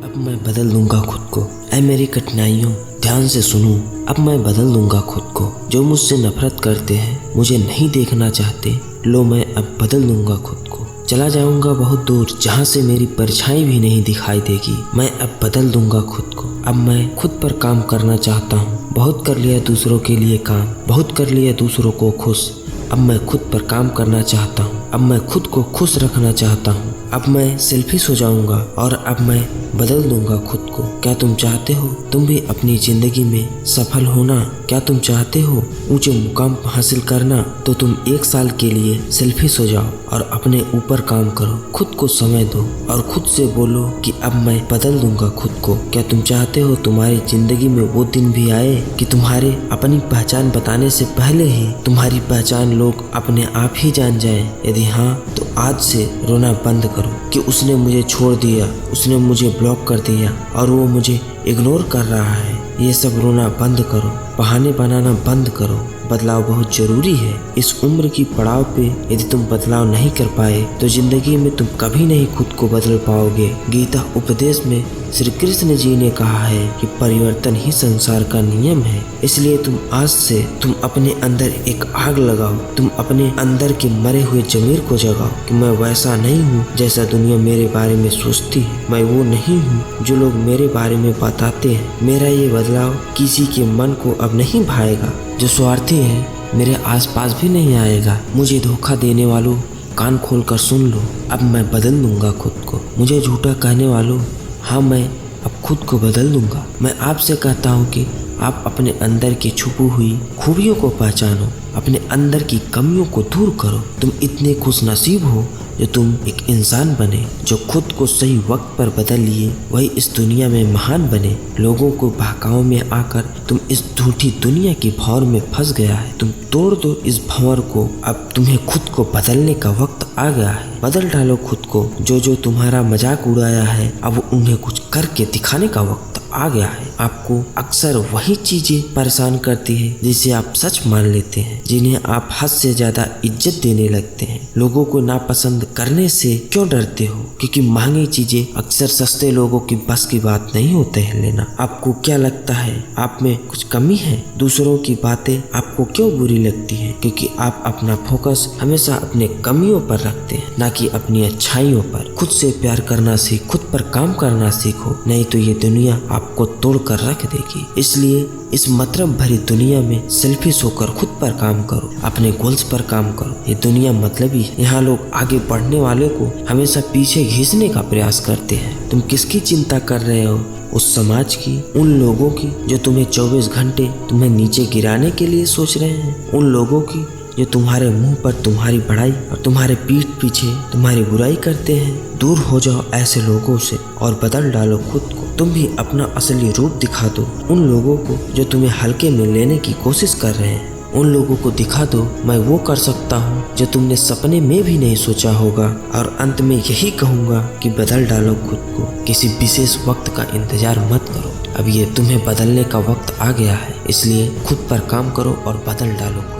अब मैं बदल दूंगा खुद को। ऐ मेरी कठिनाइयों ध्यान से सुनो, अब मैं बदल दूंगा खुद को। जो मुझसे नफरत करते हैं, मुझे नहीं देखना चाहते, लो मैं अब बदल दूंगा खुद को। चला जाऊंगा बहुत दूर जहाँ से मेरी परछाई भी नहीं दिखाई देगी। मैं अब बदल दूंगा खुद को। अब मैं खुद पर काम करना चाहता हूँ। बहुत कर लिया दूसरों के लिए काम, बहुत कर लिया दूसरों को खुश। अब मैं खुद पर काम करना चाहता हूँ। अब मैं खुद को खुश रखना चाहता हूँ। अब मैं सेल्फिश हो जाऊंगा और अब मैं बदल दूंगा खुद को। क्या तुम चाहते हो तुम भी अपनी जिंदगी में सफल होना? क्या तुम चाहते हो ऊंचे मुकाम हासिल करना? तो तुम 1 साल के लिए सेल्फिश हो जाओ और अपने ऊपर काम करो। खुद को समय दो और खुद से बोलो कि अब मैं बदल दूंगा खुद को। क्या तुम चाहते हो तुम्हारी जिंदगी में वो दिन भी आए कि तुम्हारे अपनी पहचान बताने से पहले ही तुम्हारी पहचान लोग अपने आप ही जान जाए? यदि हाँ, तो आज से रोना बंद करो कि उसने मुझे छोड़ दिया, उसने मुझे ब्लॉक कर दिया और वो मुझे इग्नोर कर रहा है। ये सब रोना बंद करो, बहाने बनाना बंद करो। बदलाव बहुत जरूरी है। इस उम्र की पड़ाव पे यदि तुम बदलाव नहीं कर पाए तो जिंदगी में तुम कभी नहीं खुद को बदल पाओगे। गीता उपदेश में श्री कृष्ण जी ने कहा है कि परिवर्तन ही संसार का नियम है। इसलिए आज से तुम अपने अंदर एक आग लगाओ। तुम अपने अंदर के मरे हुए जमीर को जगाओ कि मैं वैसा नहीं हूँ जैसा दुनिया मेरे बारे में सोचती है। मैं वो नहीं हूँ जो लोग मेरे बारे में बताते हैं। मेरा ये बदलाव किसी के मन को अब नहीं भाएगा। जो स्वार्थी है मेरे आसपास भी नहीं आएगा। मुझे धोखा देने वालों, कान खोल कर सुन लो, अब मैं बदल दूंगा खुद को। मुझे झूठा कहने वालों, हाँ मैं अब खुद को बदल दूंगा। मैं आपसे कहता हूँ कि आप अपने अंदर की छुपी हुई खूबियों को पहचानो, अपने अंदर की कमियों को दूर करो। तुम इतने खुश नसीब हो जो तुम एक इंसान बने, जो खुद को सही वक्त पर बदल लिए वही इस दुनिया में महान बने। लोगों को बहकाव में आकर तुम इस झूठी दुनिया की भंवर में फंस गया है। तुम तोड़ दो इस भंवर को। अब तुम्हें खुद को बदलने का वक्त आ गया है। बदल डालो खुद को। जो तुम्हारा मजाक उड़ाया है अब उन्हें कुछ करके दिखाने का वक्त आ गया है। आपको अक्सर वही चीजें परेशान करती है जिसे आप सच मान लेते हैं, जिन्हें आप हद से ज्यादा इज्जत देने लगते हैं। लोगों को नापसंद करने से क्यों डरते हो? क्योंकि महंगी चीजें अक्सर सस्ते लोगों की बस की बात नहीं होते हैं लेना। आपको क्या लगता है आप में कुछ कमी है? दूसरों की बातें आपको क्यों बुरी लगती है? क्योंकि आप अपना फोकस हमेशा अपने कमियों पर रखते हैं, ना कि अपनी अच्छाइयों पर। खुद से प्यार करना सीख, खुद पर काम करना सीखो, नहीं तो ये दुनिया आपको तोड़ कर रख देगी। इसलिए इस मतलब भरी दुनिया में सेल्फिश होकर खुद पर काम करो, अपने गोल्स पर काम करो। ये दुनिया मतलबी है। यहाँ लोग आगे बढ़ने वाले को हमेशा पीछे खींचने का प्रयास करते हैं। तुम किसकी चिंता कर रहे हो? उस समाज की, उन लोगों की जो तुम्हें 24 घंटे तुम्हें नीचे गिराने के लिए सोच रहे हैं, उन लोगों की जो तुम्हारे मुंह पर तुम्हारी बड़ाई और तुम्हारे पीठ पीछे तुम्हारी बुराई करते हैं। दूर हो जाओ ऐसे लोगों से और बदल डालो खुद को। तुम भी अपना असली रूप दिखा दो उन लोगों को जो तुम्हें हल्के में लेने की कोशिश कर रहे हैं। उन लोगों को दिखा दो मैं वो कर सकता हूँ जो तुमने सपने में भी नहीं सोचा होगा। और अंत में यही कहूँगा कि बदल डालो खुद को। किसी विशेष वक्त का इंतजार मत करो। अब ये तुम्हें बदलने का वक्त आ गया है, इसलिए खुद पर काम करो और बदल डालो।